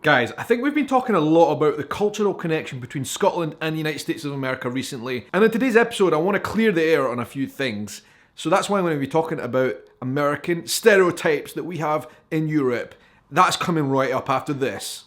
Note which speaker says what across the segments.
Speaker 1: Guys, I think we've been talking a lot about the cultural connection between Scotland and the United States of America recently, and in today's episode I want to clear the air on a few things. So that's why I'm going to be talking about American stereotypes that we have in Europe. That's coming right up after this.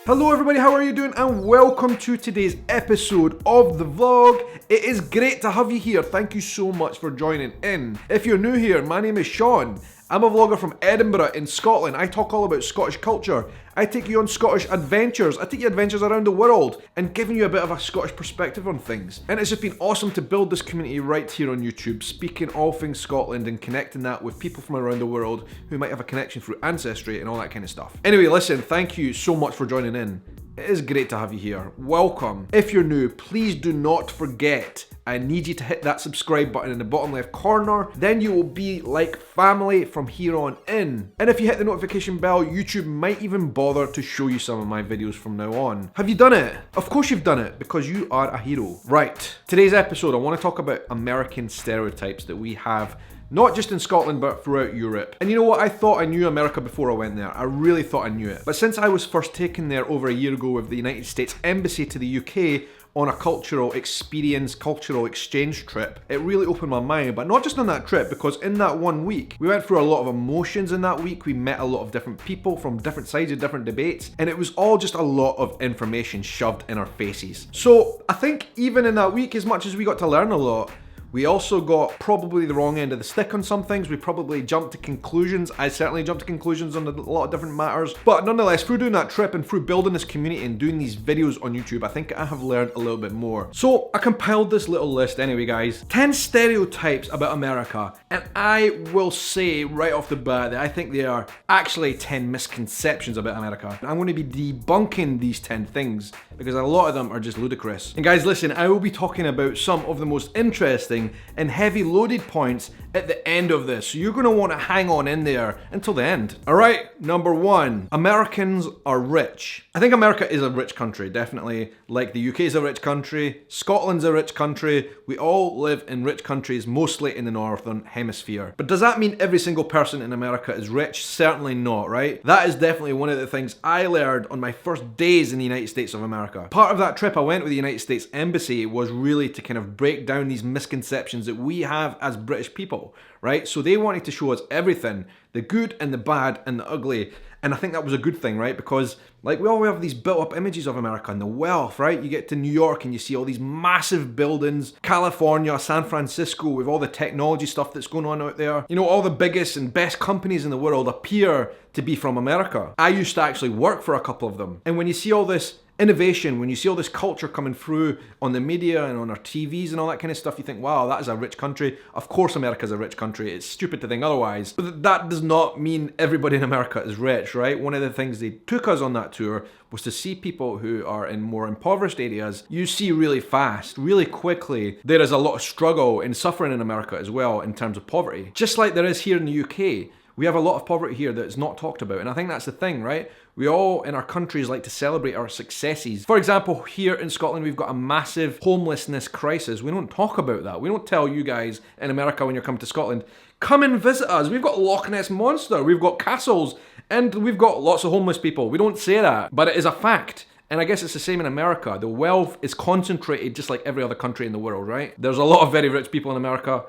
Speaker 1: Hello everybody, how are you doing? And welcome to today's episode of the vlog. It is great to have you here. Thank you so much for joining in. If you're new here, my name is Shaun. I'm a vlogger from Edinburgh in Scotland. I talk all about Scottish culture. I take you on Scottish adventures. I take you adventures around the world and giving you a bit of a Scottish perspective on things. And it's just been awesome to build this community right here on YouTube, speaking all things Scotland and connecting that with people from around the world who might have a connection through ancestry and all that kind of stuff. Anyway, listen, thank you so much for joining in. It is great to have you here. Welcome. If you're new, please do not forget, I need you to hit that subscribe button in the bottom left corner. Then you will be like family from here on in. And if you hit the notification bell, YouTube might even bother to show you some of my videos from now on. Have you done it? Of course you've done it, because you are a hero. Right, today's episode, I want to talk about American stereotypes that we have not just in Scotland, but throughout Europe. And you know what? I thought I knew America before I went there. I really thought I knew it. But since I was first taken there over a year ago with the United States Embassy to the UK on a cultural experience, cultural exchange trip, it really opened my mind. But not just on that trip, because in that 1 week, we went through a lot of emotions in that week. We met a lot of different people from different sides of different debates. And it was all just a lot of information shoved in our faces. So I think even in that week, as much as we got to learn a lot, we also got probably the wrong end of the stick on some things. We probably jumped to conclusions. I certainly jumped to conclusions on a lot of different matters. But nonetheless, through doing that trip and through building this community and doing these videos on YouTube, I think I have learned a little bit more. So I compiled this little list anyway, guys. 10 stereotypes about America. And I will say right off the bat that I think there are actually 10 misconceptions about America. I'm going to be debunking these 10 things because a lot of them are just ludicrous. And guys, listen, I will be talking about some of the most interesting and heavy loaded points at the end of this, so you're going to want to hang on in there until the end. Alright, number 1, Americans are rich. I think America is a rich country, definitely. Like the UK is a rich country, Scotland's a rich country, we all live in rich countries, mostly in the northern hemisphere. But does that mean every single person in America is rich? Certainly not, right? That is definitely one of the things I learned on my first days in the United States of America. Part of that trip I went with the United States Embassy was really to kind of break down these misconceptions that we have as British people, right? So they wanted to show us everything, the good and the bad and the ugly. And I think that was a good thing, right? Because like we all have these built up images of America and the wealth, right? You get to New York and you see all these massive buildings, California, San Francisco, with all the technology stuff that's going on out there. You know, all the biggest and best companies in the world appear to be from America. I used to actually work for a couple of them. And when you see all this innovation, when you see all this culture coming through on the media and on our TVs and all that kind of stuff, you think, wow, that is a rich country. Of course America's a rich country. It's stupid to think otherwise. But that does not mean everybody in America is rich, right? One of the things they took us on that tour was to see people who are in more impoverished areas. You see really fast, really quickly, there is a lot of struggle and suffering in America as well in terms of poverty. Just like there is here in the UK. We have a lot of poverty here that's not talked about, and I think that's the thing, right? We all in our countries like to celebrate our successes. For example, here in Scotland, we've got a massive homelessness crisis. We don't talk about that. We don't tell you guys in America when you're coming to Scotland, come and visit us. We've got Loch Ness Monster, we've got castles, and we've got lots of homeless people. We don't say that, but it is a fact. And I guess it's the same in America. The wealth is concentrated just like every other country in the world, right? There's a lot of very rich people in America,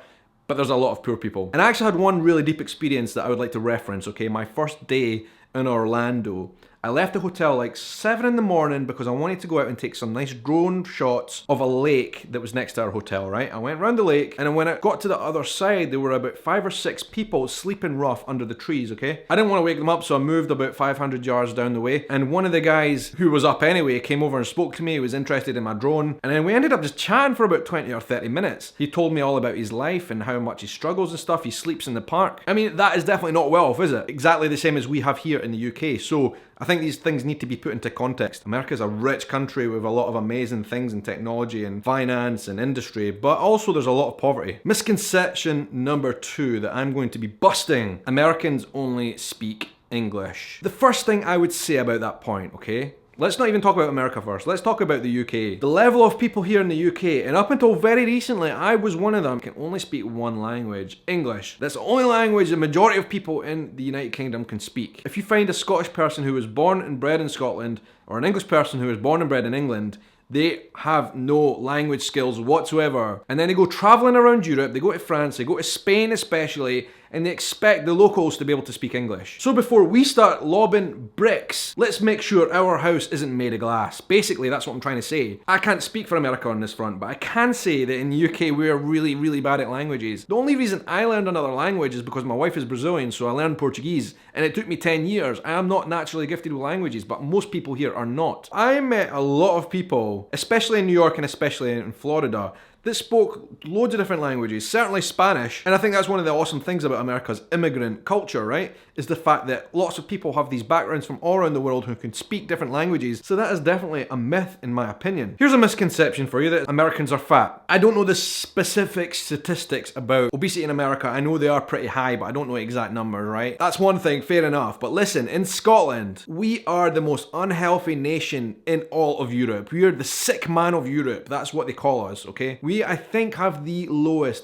Speaker 1: but there's a lot of poor people. And I actually had one really deep experience that I would like to reference, okay? My first day in Orlando. I left the hotel like 7 in the morning because I wanted to go out and take some nice drone shots of a lake that was next to our hotel, right? I went around the lake, and then when I got to the other side, there were about 5 or 6 people sleeping rough under the trees, okay? I didn't want to wake them up, so I moved about 500 yards down the way, and one of the guys who was up anyway came over and spoke to me. He was interested in my drone, and then we ended up just chatting for about 20 or 30 minutes. He told me all about his life and how much he struggles and stuff. He sleeps in the park. I mean, that is definitely not wealth, is it? Exactly the same as we have here in the UK. So I think these things need to be put into context. America's a rich country with a lot of amazing things in technology and finance and industry, but also there's a lot of poverty. Misconception number 2 that I'm going to be busting: Americans only speak English. The first thing I would say about that point, okay, Let's not even talk about America first. Let's talk about the UK. The level of people here in the UK, and up until very recently, I was one of them, can only speak one language, English. That's the only language the majority of people in the United Kingdom can speak. If you find a Scottish person who was born and bred in Scotland, or an English person who was born and bred in England, they have no language skills whatsoever. And then they go traveling around Europe, they go to France, they go to Spain especially, and they expect the locals to be able to speak English. So before we start lobbing bricks, let's make sure our house isn't made of glass. Basically, that's what I'm trying to say. I can't speak for America on this front, but I can say that in the UK we are really, really bad at languages. The only reason I learned another language is because my wife is Brazilian, so I learned Portuguese, and it took me 10 years. I am not naturally gifted with languages, but most people here are not. I met a lot of people, especially in New York and especially in Florida, that spoke loads of different languages, certainly Spanish. And I think that's one of the awesome things about America's immigrant culture, right? Is the fact that lots of people have these backgrounds from all around the world who can speak different languages. So that is definitely a myth in my opinion. Here's a misconception for you, that Americans are fat. I don't know the specific statistics about obesity in America. I know they are pretty high, but I don't know exact numbers, right? That's one thing, fair enough. But listen, in Scotland, we are the most unhealthy nation in all of Europe. We are the sick man of Europe. That's what they call us, okay? We, I think, have the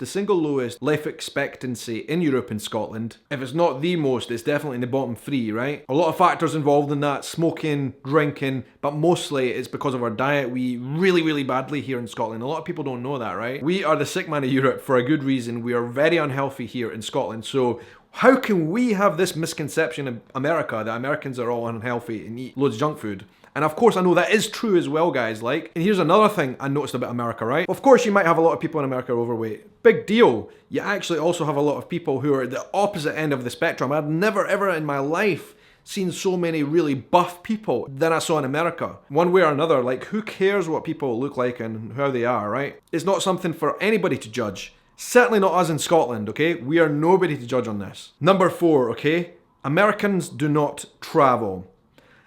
Speaker 1: single lowest life expectancy in Europe and Scotland. If it's not the most, it's definitely in the bottom 3, right? A lot of factors involved in that, smoking, drinking, but mostly it's because of our diet. We eat really, really badly here in Scotland. A lot of people don't know that, right? We are the sick man of Europe for a good reason. We are very unhealthy here in Scotland. So how can we have this misconception of America, that Americans are all unhealthy and eat loads of junk food? And of course I know that is true as well, guys, like. And here's another thing I noticed about America, right? Of course you might have a lot of people in America overweight. Big deal. You actually also have a lot of people who are at the opposite end of the spectrum. I've never ever in my life seen so many really buff people than I saw in America. One way or another, like, who cares what people look like and how they are, right? It's not something for anybody to judge. Certainly not us in Scotland, okay? We are nobody to judge on this. Number 4, okay? Americans do not travel.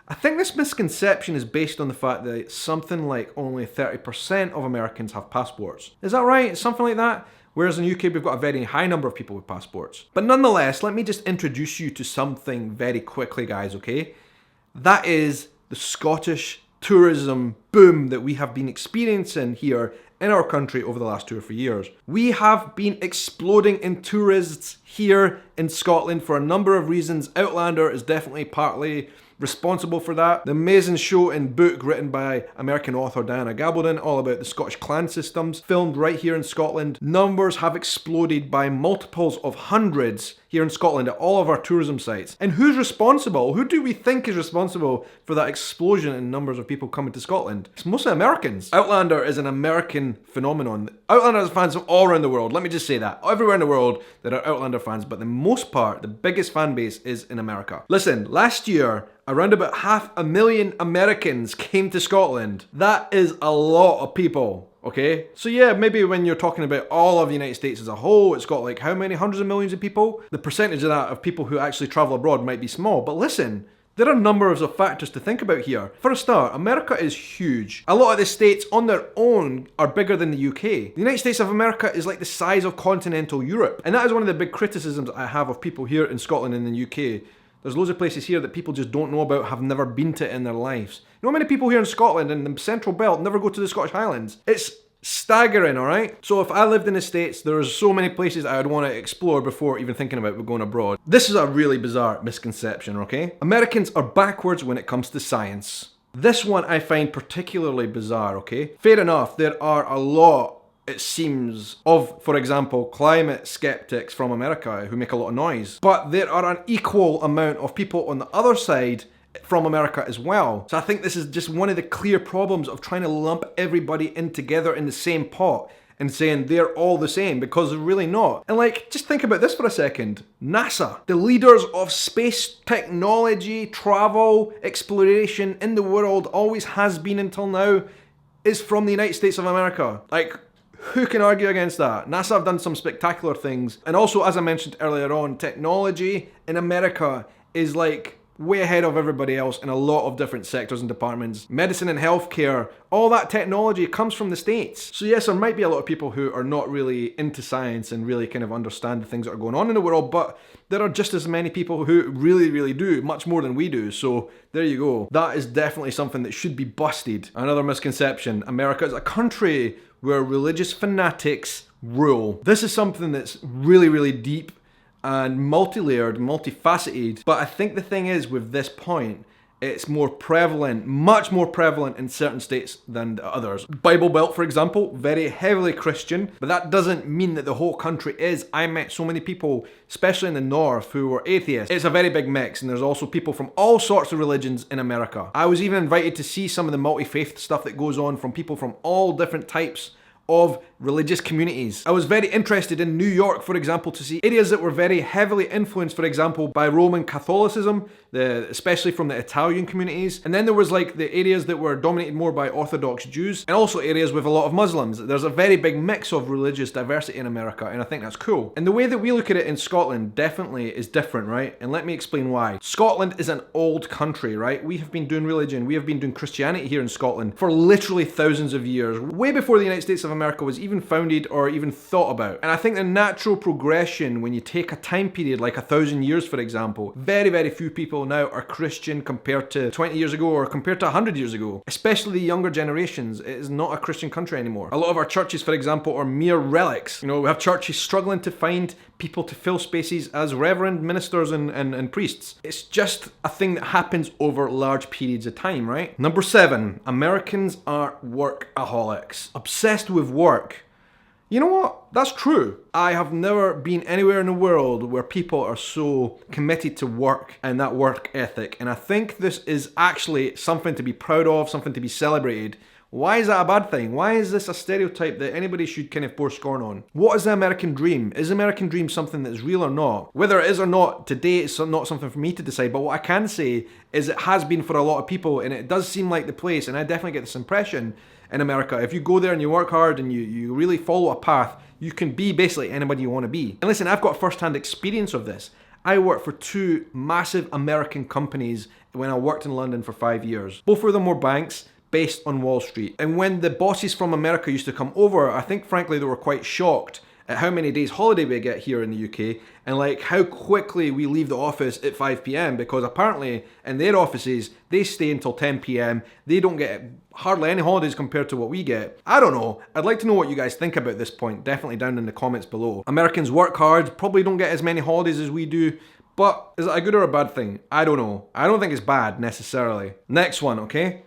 Speaker 1: I think this misconception is based on the fact that something like only 30% of Americans have passports. Is that right? Something like that? Whereas in the UK we've got a very high number of people with passports. But nonetheless, let me just introduce you to something very quickly, guys, okay? That is the Scottish tourism boom that we have been experiencing here in our country over the last 2 or 3 years. We have been exploding in tourists here in Scotland for a number of reasons. Outlander is definitely partly responsible for that. The amazing show and book written by American author Diana Gabaldon, all about the Scottish clan systems, filmed right here in Scotland. Numbers have exploded by multiples of hundreds here in Scotland at all of our tourism sites. And who's responsible? Who do we think is responsible for that explosion in numbers of people coming to Scotland? It's mostly Americans. Outlander is an American phenomenon. Outlander has fans from all around the world. Let me just say that. Everywhere in the world there are Outlander fans, but the most part, the biggest fan base is in America. Listen, last year, around about 500,000 Americans came to Scotland. That is a lot of people. Okay, so yeah, maybe when you're talking about all of the United States as a whole, it's got like how many hundreds of millions of people? The percentage of that of people who actually travel abroad might be small, but listen, there are numbers of factors to think about here. For a start, America is huge. A lot of the states on their own are bigger than the UK. The United States of America is like the size of continental Europe, and that is one of the big criticisms I have of people here in Scotland and the UK. There's loads of places here that people just don't know about, have never been to in their lives. You know how many people here in Scotland and the Central Belt never go to the Scottish Highlands? It's staggering, alright? So if I lived in the States, there's so many places I would want to explore before even thinking about going abroad. This is a really bizarre misconception, okay? Americans are backwards when it comes to science. This one I find particularly bizarre, okay? Fair enough, there are a lot, it seems, of, for example, climate skeptics from America who make a lot of noise. But there are an equal amount of people on the other side from America as well. So I think this is just one of the clear problems of trying to lump everybody in together in the same pot and saying they're all the same, because they're really not. And like, just think about this for a second. NASA, the leaders of space technology, travel, exploration in the world, always has been until now, is from the United States of America. Like, who can argue against that? NASA have done some spectacular things. And also, as I mentioned earlier on, technology in America is like way ahead of everybody else in a lot of different sectors and departments. Medicine and healthcare, all that technology comes from the States. So yes, there might be a lot of people who are not really into science and really kind of understand the things that are going on in the world, but there are just as many people who really, really do, much more than we do. So there you go. That is definitely something that should be busted. Another misconception: America is a country where religious fanatics rule. This is something that's really, really deep and multi-layered, multifaceted. But I think the thing is, with this point, it's more prevalent, much more prevalent in certain states than the others. Bible Belt, for example, very heavily Christian, but that doesn't mean that the whole country is. I met so many people, especially in the north, who were atheists. It's a very big mix, and there's also people from all sorts of religions in America. I was even invited to see some of the multi-faith stuff that goes on from people from all different types of religious communities. I was very interested in New York, for example, to see areas that were very heavily influenced, for example, by Roman Catholicism, especially from the Italian communities. And then there was like the areas that were dominated more by Orthodox Jews, and also areas with a lot of Muslims. There's a very big mix of religious diversity in America, and I think that's cool. And the way that we look at it in Scotland definitely is different, right? And let me explain why. Scotland is an old country, right? We have been doing religion, we have been doing Christianity here in Scotland for literally thousands of years, way before the United States of America was even founded or even thought about. And I think the natural progression, when you take a time period like 1,000 years, for example, very, very few people now are Christian compared to 20 years ago or compared to 100 years ago. Especially the younger generations. It is not a Christian country anymore. A lot of our churches, for example, are mere relics. You know, we have churches struggling to find people to fill spaces as reverend, ministers, and priests. It's just a thing that happens over large periods of time, right? Number 7, Americans are workaholics. Obsessed with work. You know what? That's true. I have never been anywhere in the world where people are so committed to work and that work ethic. And I think this is actually something to be proud of, something to be celebrated. Why is that a bad thing? Why is this a stereotype that anybody should kind of pour scorn on? What is the American dream? Is the American dream something that's real or not? Whether it is or not, today it's not something for me to decide, but what I can say is it has been for a lot of people, and it does seem like the place, and I definitely get this impression in America. If you go there and you work hard and you really follow a path, you can be basically anybody you want to be. And listen, I've got first-hand experience of this. I worked for 2 massive American companies when I worked in London for 5 years. Both of them were banks based on Wall Street. And when the bosses from America used to come over, I think frankly they were quite shocked at how many days holiday we get here in the UK, and like how quickly we leave the office at 5 p.m. because apparently in their offices they stay until 10 p.m. They don't get hardly any holidays compared to what we get. I don't know. I'd like to know what you guys think about this point. Definitely down in the comments below. Americans work hard, probably don't get as many holidays as we do, but is it a good or a bad thing? I don't know. I don't think it's bad necessarily. Next one, okay?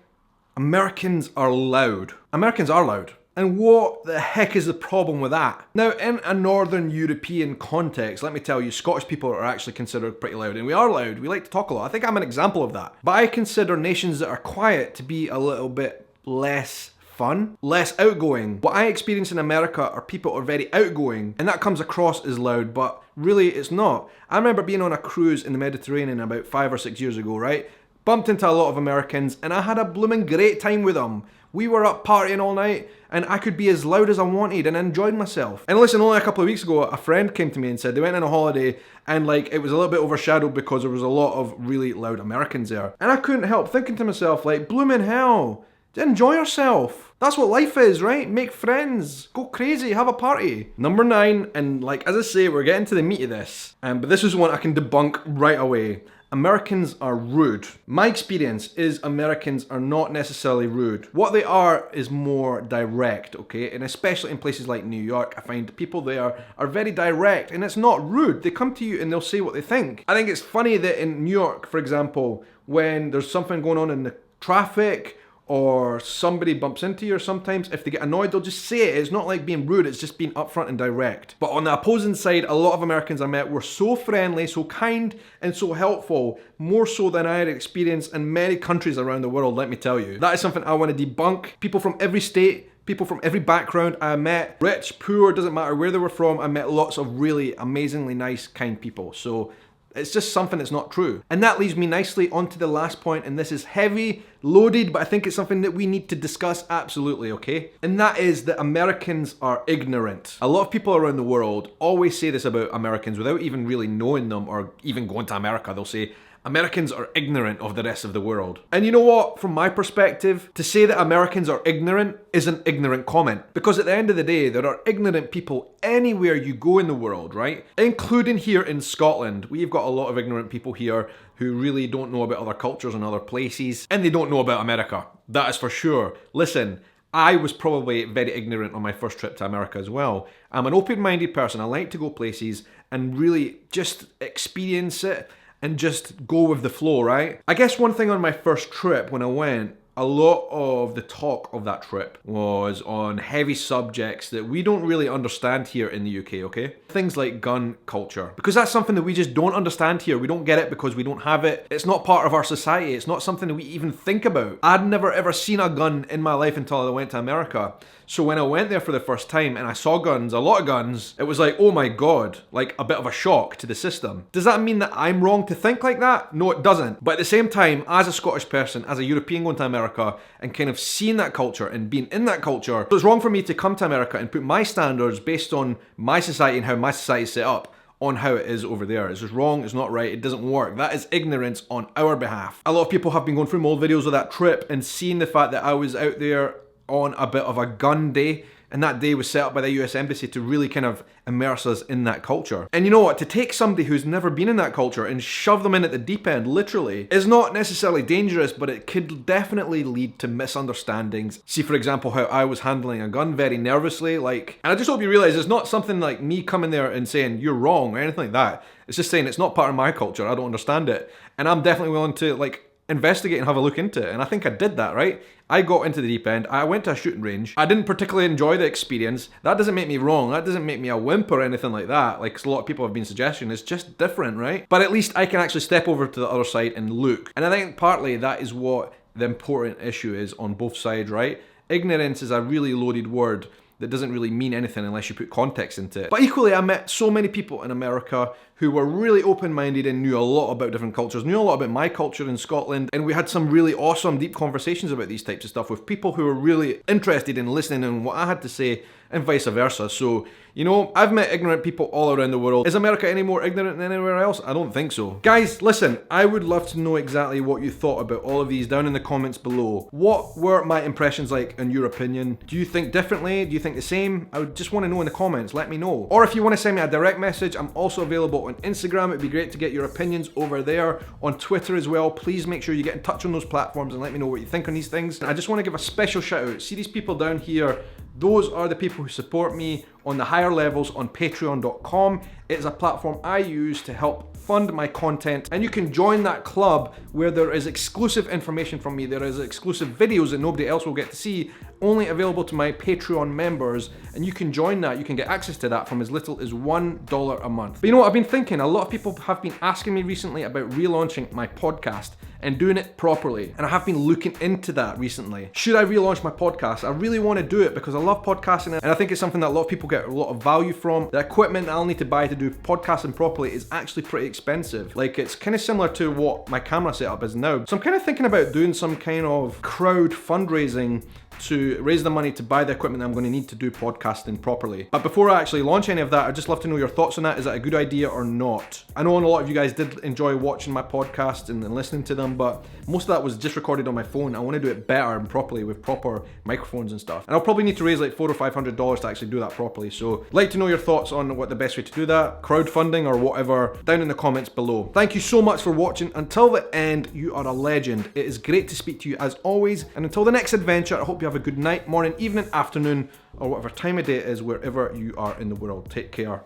Speaker 1: Americans are loud. Americans are loud. And what the heck is the problem with that? Now, in a Northern European context, let me tell you, Scottish people are actually considered pretty loud. And we are loud. We like to talk a lot. I think I'm an example of that. But I consider nations that are quiet to be a little bit less fun, less outgoing. What I experience in America are people are very outgoing, and that comes across as loud, but really it's not. I remember being on a cruise in the Mediterranean about 5 or 6 years ago, right? Bumped into a lot of Americans, and I had a blooming great time with them. We were up partying all night, and I could be as loud as I wanted, and I enjoyed myself. And listen, only a couple of weeks ago, a friend came to me and said they went on a holiday, and like, it was a little bit overshadowed because there was a lot of really loud Americans there. And I couldn't help thinking to myself, like, blooming hell, enjoy yourself. That's what life is, right? Make friends, go crazy, have a party. Number 9, and like, as I say, we're getting to the meat of this, but this is one I can debunk right away. Americans are rude. My experience is Americans are not necessarily rude. What they are is more direct, okay? And especially in places like New York, I find people there are very direct, and it's not rude. They come to you and they'll say what they think. I think it's funny that in New York, for example, when there's something going on in the traffic or somebody bumps into you, or sometimes if they get annoyed, they'll just say it. It's not like being rude, it's just being upfront and direct. But on the opposing side, a lot of Americans I met were so friendly, so kind, and so helpful, more so than I had experienced in many countries around the world, let me tell you. That is something I want to debunk. People from every state, people from every background I met, rich, poor, doesn't matter where they were from, I met lots of really amazingly nice, kind people. So it's just something that's not true. And that leads me nicely onto the last point, and this is heavy, loaded, but I think it's something that we need to discuss absolutely, okay? And that is that Americans are ignorant. A lot of people around the world always say this about Americans without even really knowing them or even going to America. They'll say, Americans are ignorant of the rest of the world. And you know what? From my perspective, to say that Americans are ignorant is an ignorant comment. Because at the end of the day, there are ignorant people anywhere you go in the world, right? Including here in Scotland. We've got a lot of ignorant people here who really don't know about other cultures and other places, and they don't know about America. That is for sure. Listen, I was probably very ignorant on my first trip to America as well. I'm an open-minded person. I like to go places and really just experience it and just go with the flow, right? I guess one thing on my first trip when I went, a lot of the talk of that trip was on heavy subjects that we don't really understand here in the UK, okay? Things like gun culture. Because that's something that we just don't understand here. We don't get it because we don't have it. It's not part of our society. It's not something that we even think about. I'd never ever seen a gun in my life until I went to America. So when I went there for the first time and I saw guns, a lot of guns, it was like, oh my God, like a bit of a shock to the system. Does that mean that I'm wrong to think like that? No, it doesn't. But at the same time, as a Scottish person, as a European going to America and kind of seeing that culture and being in that culture, so it's wrong for me to come to America and put my standards based on my society and how my society is set up on how it is over there. It's just wrong, it's not right, it doesn't work. That is ignorance on our behalf. A lot of people have been going through my old videos of that trip and seeing the fact that I was out there on a bit of a gun day, and that day was set up by the US Embassy to really kind of immerse us in that culture. And you know what? To take somebody who's never been in that culture and shove them in at the deep end, literally, is not necessarily dangerous, but it could definitely lead to misunderstandings. See, for example, how I was handling a gun very nervously, and I just hope you realize it's not something like me coming there and saying you're wrong or anything like that. It's just saying it's not part of my culture, I don't understand it. And I'm definitely willing to investigate and have a look into it. And I think I did that, right? I got into the deep end. I went to a shooting range. I didn't particularly enjoy the experience. That doesn't make me wrong. That doesn't make me a wimp or anything like that. Like a lot of people have been suggesting. It's just different, right? But at least I can actually step over to the other side and look. And I think partly that is what the important issue is on both sides, right? Ignorance is a really loaded word that doesn't really mean anything unless you put context into it. But equally, I met so many people in America who were really open-minded and knew a lot about different cultures, knew a lot about my culture in Scotland, and we had some really awesome, deep conversations about these types of stuff with people who were really interested in listening in what I had to say, and vice versa. So, you know, I've met ignorant people all around the world. Is America any more ignorant than anywhere else? I don't think so. Guys, listen, I would love to know exactly what you thought about all of these down in the comments below. What were my impressions like in your opinion? Do you think differently? Do you think the same? I would just want to know in the comments, let me know. Or if you want to send me a direct message, I'm also available on Instagram. It'd be great to get your opinions over there. On Twitter as well. Please make sure you get in touch on those platforms and let me know what you think on these things. And I just want to give a special shout out. See these people down here? Those are the people who support me on the higher levels on patreon.com. It's a platform I use to help fund my content, and you can join that club where there is exclusive information from me. There is exclusive videos that nobody else will get to see, only available to my Patreon members, and you can join that. You can get access to that from as little as $1 a month. But you know what I've been thinking? A lot of people have been asking me recently about relaunching my podcast and doing it properly, and I have been looking into that recently. Should I relaunch my podcast? I really want to do it because I love podcasting, and I think it's something that a lot of people get a lot of value from. The equipment that I'll need to buy to do podcasting properly is actually pretty expensive. Like, it's kind of similar to what my camera setup is now. So I'm kind of thinking about doing some kind of crowd fundraising to raise the money to buy the equipment that I'm going to need to do podcasting properly. But before I actually launch any of that, I'd just love to know your thoughts on that. Is that a good idea or not? I know a lot of you guys did enjoy watching my podcasts and listening to them, but most of that was just recorded on my phone. I want to do it better and properly with proper microphones and stuff. And I'll probably need to raise like $400 or $500 to actually do that properly. So I'd like to know your thoughts on what the best way to do that, crowdfunding or whatever, down in the comments below. Thank you so much for watching. Until the end, you are a legend. It is great to speak to you as always. And until the next adventure, I hope you have a good night, morning, evening, afternoon, or whatever time of day it is wherever you are in the world. Take care.